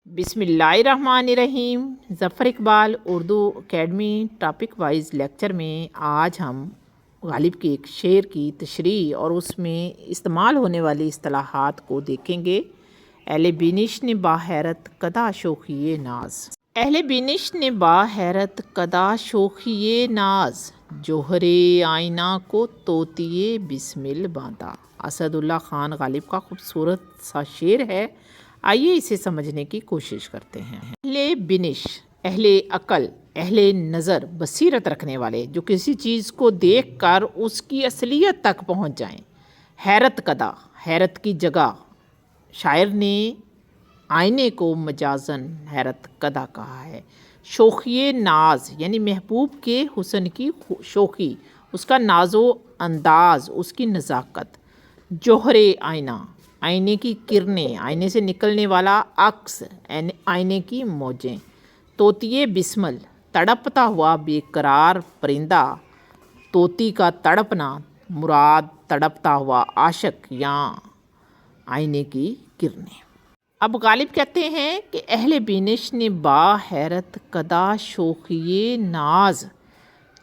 बिस्मिल्लाहिर्रहमानिर्रहीम। Zafar Iqbal Urdu academy topic wise lecture में आज हम गालिब के एक शेर की तशरीह और उसमें इस्तेमाल होने वाली इस्तिलाहात को देखेंगे। अहले बिनिश ने बाहैरत कदा शोखिए नाज, अहले बिनिश ने बाहैरत कदा शोखिए नाज, जोहरे आईना को तोतिए बिस्मिल बांधा। असदुल्ला खान गालिब का खूबसूरत सा शेर है। आइए इसे समझने की कोशिश करते हैं। अहले बिनिश, अहले अकल, अहले नज़र, बसीरत रखने वाले, जो किसी चीज़ को देख कर उसकी असलियत तक पहुँच जाएं। हैरत कदा, हैरत की जगह। शायर ने आईने को मजाजन हैरत कदा कहा है। शोखिए नाज यानी महबूब के हुस्न की शोखी, उसका नाजो अंदाज, उसकी नज़ाकत। जोहरे आईना, आईने की किरणें, आईने से निकलने वाला अक्स, आईने की मौजें। तोतिए बिस्मल, तड़पता हुआ बेकरार परिंदा। तोती का तड़पना मुराद तड़पता हुआ आशिक या आईने की किरणें। अब गालिब कहते हैं कि अहले बिनिश ने बाहैरत कदा शोखिए नाज,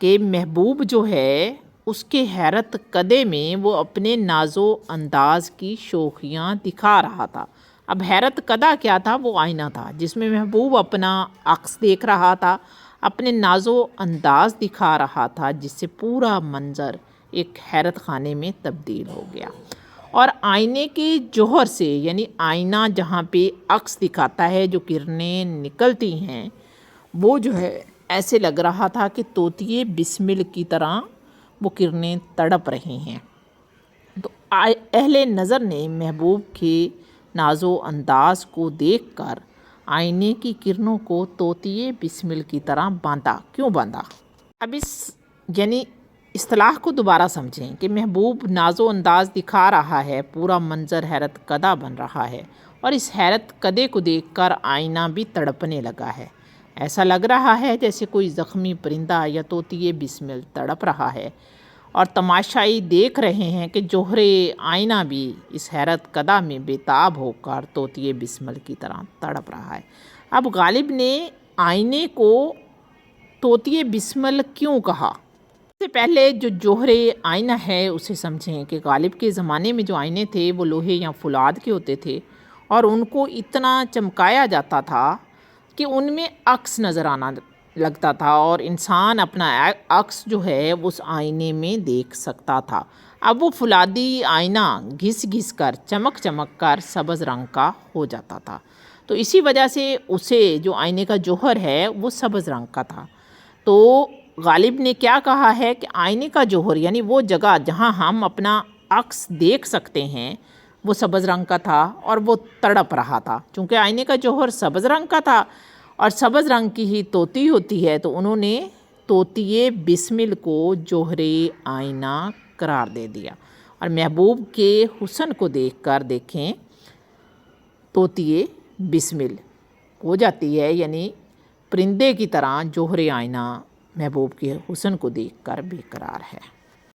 के महबूब जो है उसके हैरत कदे में वो अपने नाजो अंदाज की शोखियाँ दिखा रहा था। अब हैरत कदा क्या था? वो आईना था जिसमें महबूब अपना अक्स देख रहा था, अपने नाजो अंदाज दिखा रहा था, जिससे पूरा मंज़र एक हैरत खाने में तब्दील हो गया। और आईने के जौहर से, यानी आईना जहाँ पे अक्स दिखाता है, जो किरणें निकलती हैं, वो जो है ऐसे लग रहा था कि तोतिए बिस्मिल की तरह वो किरणें तड़प रही हैं। तो अहले नज़र ने महबूब के नाजो अंदाज को देखकर आईने की किरणों को तोतिए बिस्मिल की तरह बांधा। क्यों बांधा? अब इस यानी इस्तिलाह को दोबारा समझें कि महबूब नाजो अंदाज दिखा रहा है, पूरा मंजर हैरत कदा बन रहा है, और इस हैरत कदे को देखकर आईना भी तड़पने लगा है। ऐसा लग रहा है जैसे कोई ज़ख्मी परिंदा या तोतिए बिस्मिल तड़प रहा है, और तमाशाई देख रहे हैं कि जोहरे आईना भी इस हैरत कदा में बेताब होकर तोतिए बिस्मिल की तरह तड़प रहा है। अब गालिब ने आईने को तोतिए बिस्मिल क्यों कहा? सबसे पहले जो जोहरे आईना है उसे समझें कि गालिब के ज़माने में जो आईने थे वो लोहे या फुलाद के होते थे, और उनको इतना चमकाया जाता था कि उनमें अक्स नज़र आना लगता था, और इंसान अपना अक्स जो है उस आईने में देख सकता था। अब वो फुलादी आईना घिस घिस कर, चमक चमक कर सब्ज़ रंग का हो जाता था। तो इसी वजह से उसे, जो आईने का जौहर है, वो सब्ज़ रंग का था। तो गालिब ने क्या कहा है कि आईने का जौहर यानी वो जगह जहाँ हम अपना अक्स देख सकते हैं, वो सब्ज़ रंग का था और वो तड़प रहा था। चूँकि आईने का जौहर सब्ज़ रंग का था और सब्ज़ रंग की ही तोती होती है, तो उन्होंने तोतिए बिस्मिल को जोहरे आईना करार दे दिया। और महबूब के हुस्न को देखकर देखें, तोतिए बिस्मिल हो जाती है, यानी परिंदे की तरह जोहरे आईना महबूब के हुस्न को देखकर बेकरार है।